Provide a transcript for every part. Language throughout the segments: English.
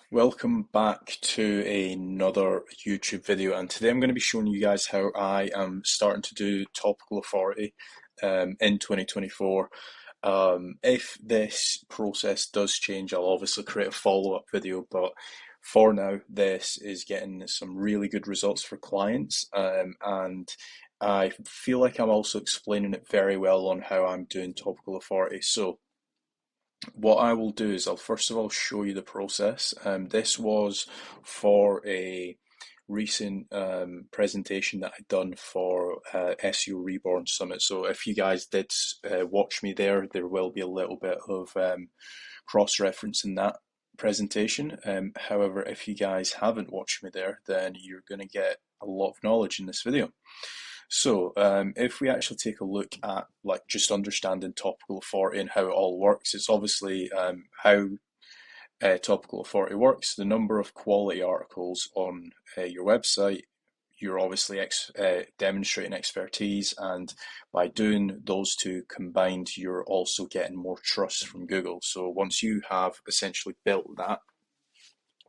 Welcome back to another YouTube video, and today I'm going to be showing you guys how I am starting to do topical authority in 2024. If this process does change, I'll obviously create a follow-up video, but for now, this is getting some really good results for clients, and I feel like I'm also explaining it very well on how I'm doing topical authority. So what I will do is I'll first of all show you the process. This was for a recent presentation that I'd done for SEO Reborn Summit. So if you guys did watch me there will be a little bit of cross-reference in that presentation. However, if you guys haven't watched me there, then you're going to get a lot of knowledge in this video. So, if we actually take a look at like just understanding topical authority and how it all works, it's obviously how topical authority works. The number of quality articles on your website, you're obviously demonstrating expertise, and by doing those two combined, you're also getting more trust from Google. So once you have essentially built that,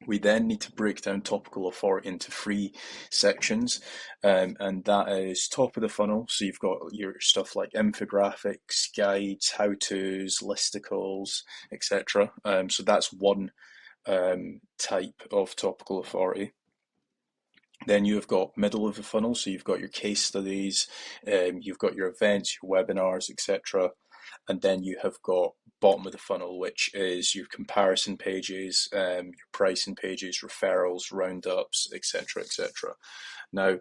we then need to break down topical authority into three sections, and that is top of the funnel. So you've got your stuff like infographics, guides, how-tos, listicles, etc. So that's one type of topical authority. Then you've got middle of the funnel, so you've got your case studies, you've got your events, your webinars, etc. And then you have got bottom of the funnel, which is your comparison pages, your pricing pages, referrals, roundups, etc., etc. Now,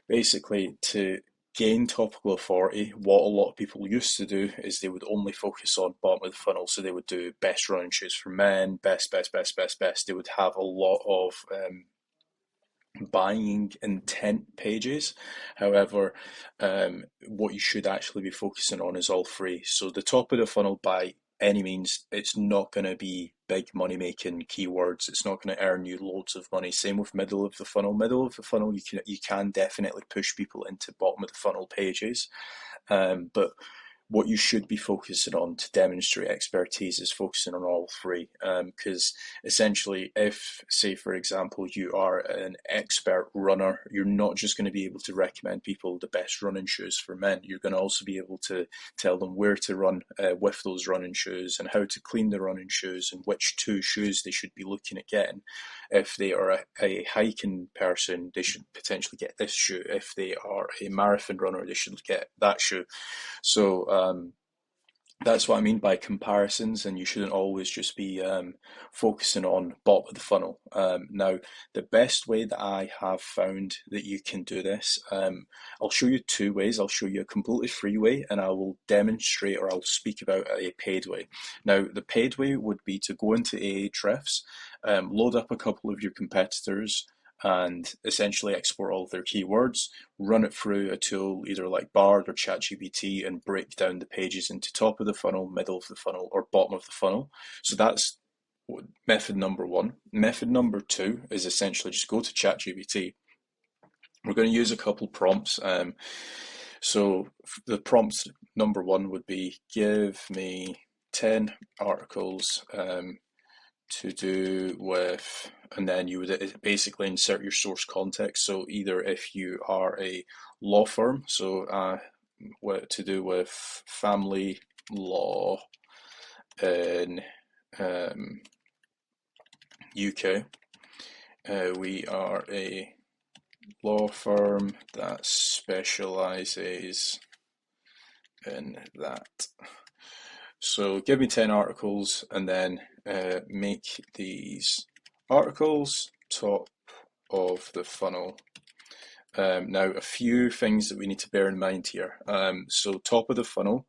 basically, to gain topical authority, what a lot of people used to do is they would only focus on bottom of the funnel. So they would do best running shoes for men, best, best, best, best, best. They would have a lot of buying intent pages. However, what you should actually be focusing on is all three. So the top of the funnel, by any means, it's not going to be big money making keywords. It's not going to earn you loads of money. Same with middle of the funnel. Middle of the funnel, you can definitely push people into bottom of the funnel pages, but what you should be focusing on to demonstrate expertise is focusing on all three. Because essentially, if, say, for example, you are an expert runner, you're not just going to be able to recommend people the best running shoes for men. You're going to also be able to tell them where to run with those running shoes and how to clean the running shoes and which two shoes they should be looking at getting. If they are a hiking person, they should potentially get this shoe. If they are a marathon runner, they should get that shoe. So that's what I mean by comparisons, and you shouldn't always just be focusing on bottom of the funnel. Now, the best way that I have found that you can do this, I'll show you two ways. I'll show you a completely free way, and I will demonstrate or I'll speak about a paid way. Now, the paid way would be to go into Ahrefs, load up a couple of your competitors, and essentially export all of their keywords, run it through a tool either like Bard or ChatGPT, and break down the pages into top of the funnel, middle of the funnel, or bottom of the funnel. So that's method number one. Method number two is essentially just go to ChatGPT. We're going to use a couple prompts. So the prompts number one would be give me 10 articles to do with, and then you would basically insert your source context. So either if you are a law firm, so what to do with family law in UK. We are a law firm that specializes in that. So give me 10 articles, and then make these articles top of the funnel. Now, a few things that we need to bear in mind here. So top of the funnel,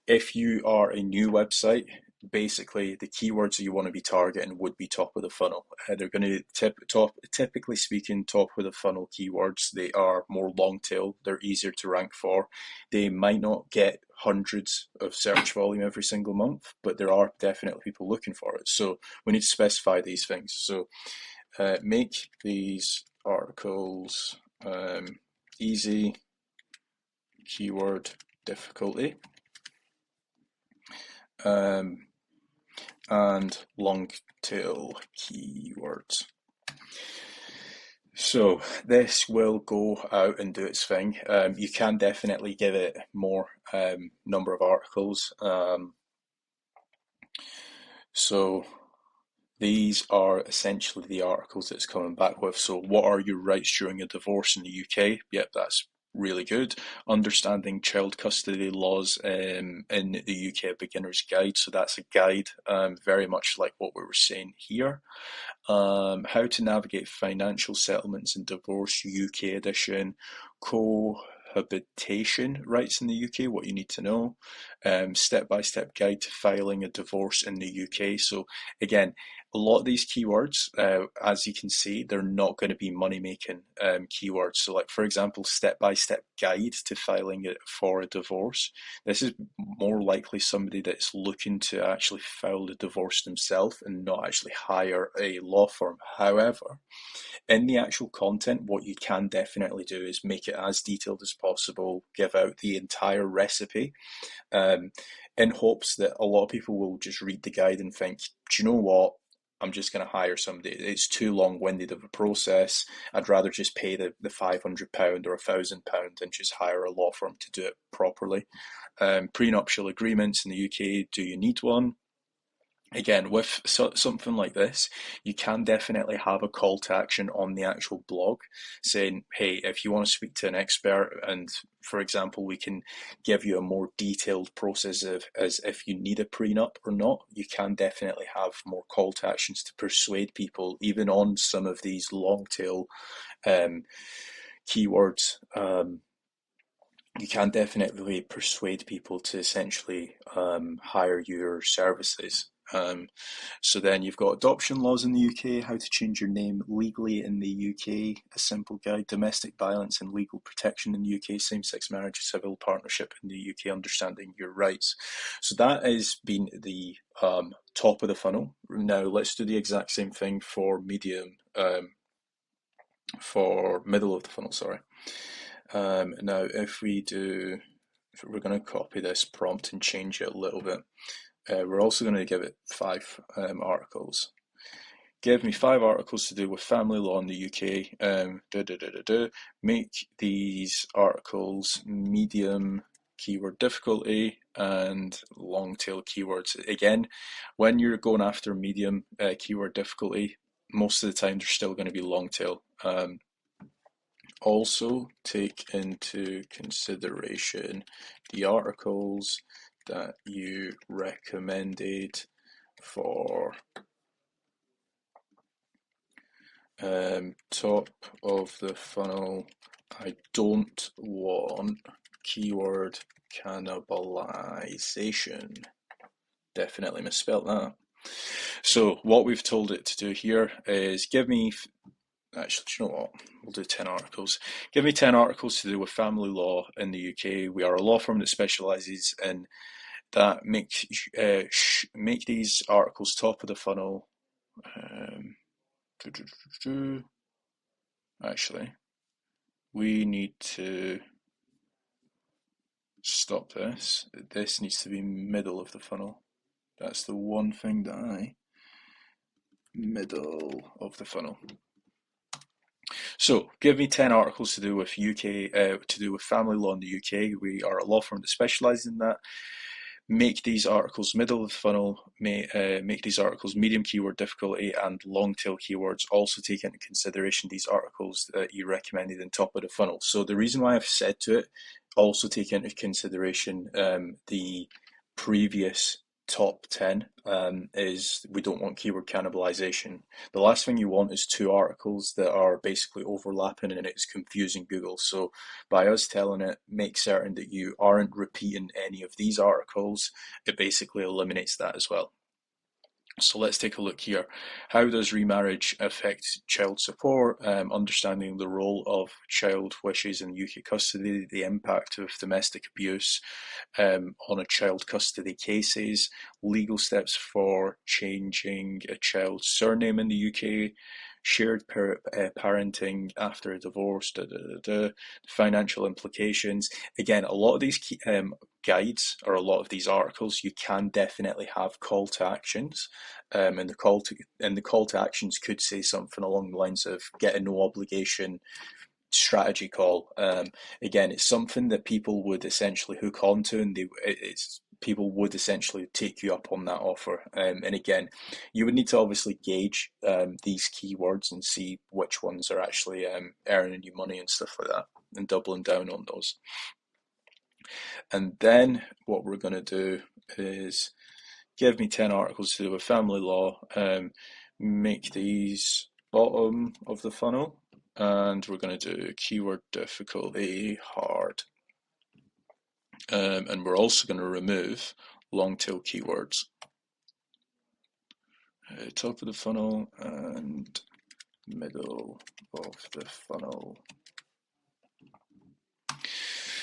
if you are a new website, basically the keywords that you want to be targeting would be top of the funnel. They're going to typically speaking, top of the funnel keywords. They are more long tail. They're easier to rank for. They might not get hundreds of search volume every single month, but there are definitely people looking for it. So we need to specify these things. So make these articles easy, keyword difficulty. and long tail keywords. So this will go out and do its thing. You can definitely give it more number of articles. So these are essentially the articles that it's coming back with. So what are your rights during a divorce in the UK? Yep, that's really good. Understanding child custody laws in the UK, beginner's guide. So that's a guide, very much like what we were saying here. How to navigate financial settlements in divorce, UK edition. Cohabitation rights in the UK, what you need to know. Step-by-step guide to filing a divorce in the UK. So again, a lot of these keywords, as you can see, they're not going to be money-making keywords. So like, for example, step-by-step guide to filing it for a divorce. This is more likely somebody that's looking to actually file the divorce themselves and not actually hire a law firm. However, in the actual content, what you can definitely do is make it as detailed as possible, give out the entire recipe, in hopes that a lot of people will just read the guide and think, do you know what? I'm just going to hire somebody. It's too long-winded of a process. I'd rather just pay the £500 or £1,000 and just hire a law firm to do it properly. Prenuptial agreements in the UK, do you need one? Again, with something like this, you can definitely have a call to action on the actual blog saying, hey, if you want to speak to an expert, and for example, we can give you a more detailed process of as if you need a prenup or not, you can definitely have more call to actions to persuade people, even on some of these long tail keywords. You can definitely persuade people to essentially hire your services. So then you've got adoption laws in the UK, how to change your name legally in the UK, a simple guide, domestic violence and legal protection in the UK, same-sex marriage, civil partnership in the UK, understanding your rights. So that has been the top of the funnel. Now let's do the exact same thing for medium, for middle of the funnel, sorry. Now if we're going to copy this prompt and change it a little bit. We're also going to give it 5 articles. Give me 5 articles to do with family law in the UK. Make these articles medium keyword difficulty and long tail keywords. Again, when you're going after medium keyword difficulty, most of the time they're still going to be long tail. Also take into consideration the articles that you recommended for top of the funnel. I don't want keyword cannibalization. Definitely misspelled that. So what we've told it to do here is give me, actually, do you know what? We'll do 10 articles. Give me 10 articles to do with family law in the UK. We are a law firm that specialises in that. Make these articles top of the funnel. Actually, we need to stop this. This needs to be middle of the funnel. That's the one thing that middle of the funnel. So, give me 10 articles to do with to do with family law in the UK. We are a law firm that specialises in that. Make these articles middle of the funnel, make these articles medium keyword difficulty and long tail keywords. Also take into consideration these articles that you recommended in top of the funnel. So the reason why I've said to it, also take into consideration the previous top 10 is we don't want keyword cannibalization. The last thing you want is 2 articles that are basically overlapping and it's confusing Google. So by us telling it, make certain that you aren't repeating any of these articles, it basically eliminates that as well. So let's take a look here. How does remarriage affect child support? Understanding the role of child wishes in UK custody, the impact of domestic abuse on a child custody cases, legal steps for changing a child's surname in the UK, shared parenting after a divorce, financial implications. Again, a lot of these guides or a lot of these articles, you can definitely have call to actions, and the call to actions could say something along the lines of get a no obligation strategy call. Again, it's something that people would essentially hook onto, and it's people would essentially take you up on that offer. And again, you would need to obviously gauge these keywords and see which ones are actually earning you money and stuff like that, and doubling down on those. And then what we're going to do is give me 10 articles to do with family law, make these bottom of the funnel, and we're going to do keyword difficulty hard. And we're also going to remove long tail keywords. Top of the funnel and middle of the funnel.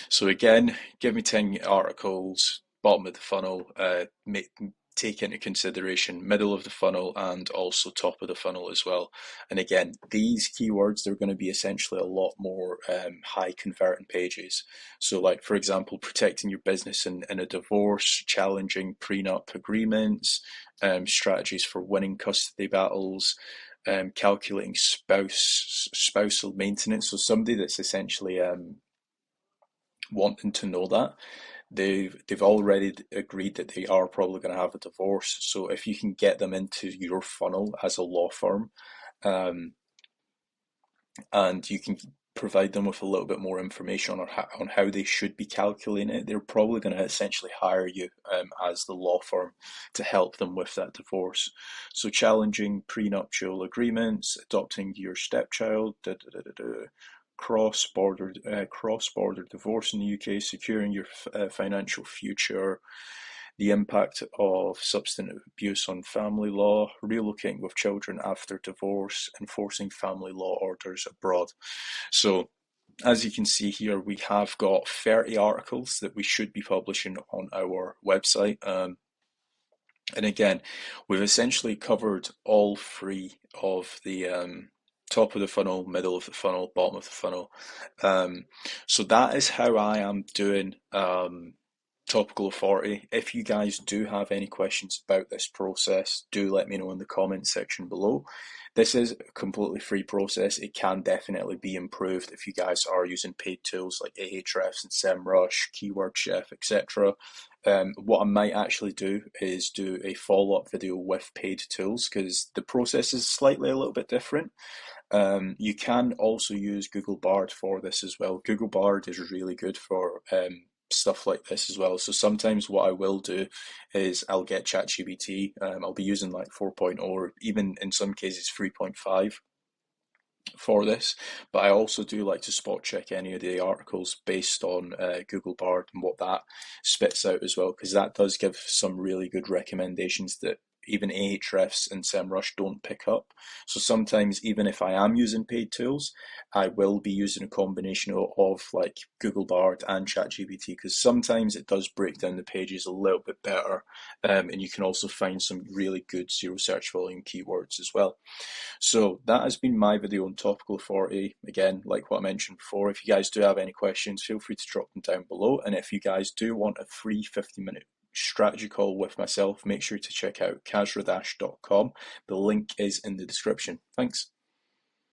So again, give me 10 articles, bottom of the funnel, take into consideration middle of the funnel and also top of the funnel as well. And again, these keywords, they're going to be essentially a lot more high converting pages. So like, for example, protecting your business in a divorce, challenging prenup agreements, strategies for winning custody battles, calculating spousal maintenance. So somebody that's essentially wanting to know that, they've already agreed that they are probably going to have a divorce. So if you can get them into your funnel as a law firm, and you can provide them with a little bit more information on how they should be calculating it, they're probably going to essentially hire you as the law firm to help them with that divorce. So challenging prenuptial agreements, adopting your stepchild, cross-border divorce in the UK, securing your financial future, the impact of substance abuse on family law, relocating with children after divorce, enforcing family law orders abroad. So as you can see here, we have got 30 articles that we should be publishing on our website. And again, we've essentially covered all three of the top of the funnel, middle of the funnel, bottom of the funnel. So that is how I am doing Topical Authority. If you guys do have any questions about this process, do let me know in the comments section below. This is a completely free process. It can definitely be improved if you guys are using paid tools like Ahrefs and SEMrush, Keyword Chef, etc. What I might actually do is do a follow-up video with paid tools, because the process is slightly a little bit different. You can also use Google Bard for this as well. Google Bard is really good for stuff like this as well. So sometimes what I will do is I'll get ChatGPT. I'll be using like 4.0 or even in some cases 3.5 for this, but I also do like to spot check any of the articles based on Google Bard and what that spits out as well, because that does give some really good recommendations that even Ahrefs and SEMrush don't pick up. So sometimes, even if I am using paid tools, I will be using a combination of like Google Bard and ChatGPT, because sometimes it does break down the pages a little bit better, and you can also find some really good zero search volume keywords as well. So that has been my video on Topical Authority. Again, like what I mentioned before, if you guys do have any questions, feel free to drop them down below. And if you guys do want a free 50-minute strategy call with myself, make sure to check out kazradash.com. The link is in the description. Thanks.